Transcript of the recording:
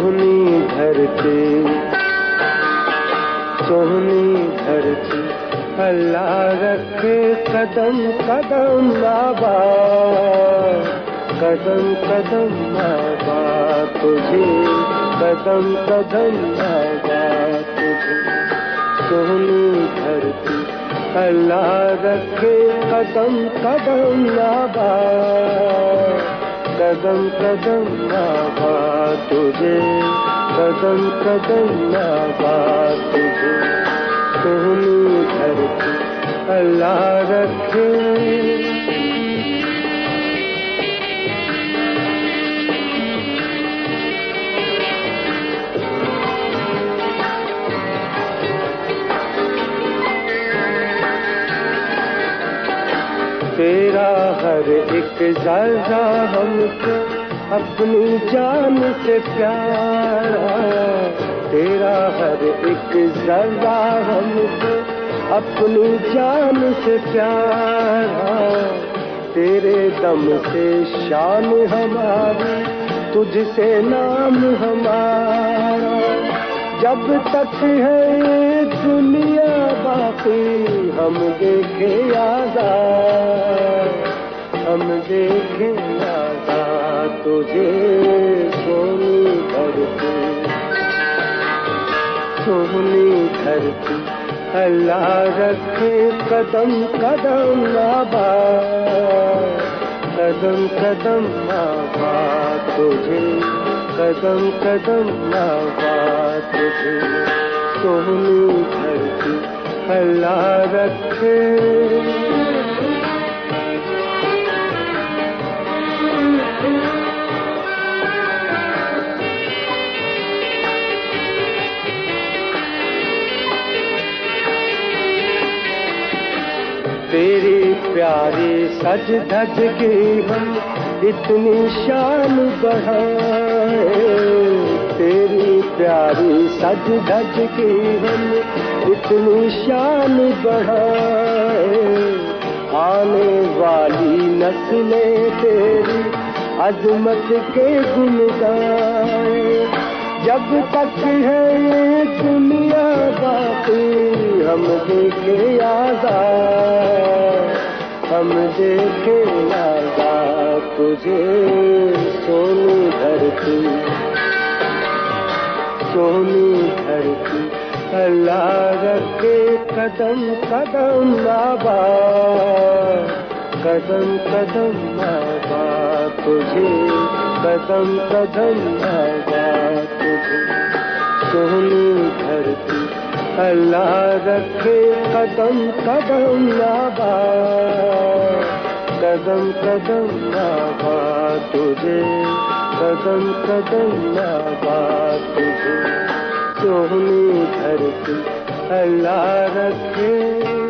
सोहनी धरती, सोहनी धरती, अल्लाह रखे कदम कदम आबाद, कदम कदम आबाद तुझे, कदम कदम आबाद तुझे। सोहनी धरती, अल्लाह रखे कदम कदम आबाद, कदम कदम आबाद तुझे, कदम कदम आबाद तुझे। सोहनी धरती, अल्लाह रखे। तेरा हर एक ज़रा हमको अपनी जान से प्यारा, तेरा हर एक ज़रा हमको अपनी जान से प्यारा। तेरे दम से शान हमारी, तुझसे नाम हमारा। जब तक है दुनिया बाकी, हम देखे आज़ाद, हम देखे आज़ाद तुझे। सोहनी धरती, सोहनी धरती, अल्लाह रखे कदम कदम आबाद, कदम कदम आबाद तुझे, कदम कदम आबाद तुझे। सोहनी धरती, अल्लाह रखे। तेरी प्यारी सज धज के हम इतनी शान बढ़ाए, तेरी प्यारी सज धज के हम इतनी शान बढ़ाए। आने वाली नस्लें तेरी अजमत के गुन गाए। जब तक है दुनिया बाकी, हम देखे आज़ाद, हम देखे आज़ाद तुझे। सोहनी धरती, सोहनी धरती, अल्लाह रखे कदम कदम आबाद, कदम कदम आबाद तुझे, कदम कदम आबाद तुझे। सोहनी धरती, अल्लाह रखे कदम कदम आबाद, कदम कदम आबाद तुझे, कदम कदम आबाद तुझे। सोहनी धरती, अल्लाह रखे।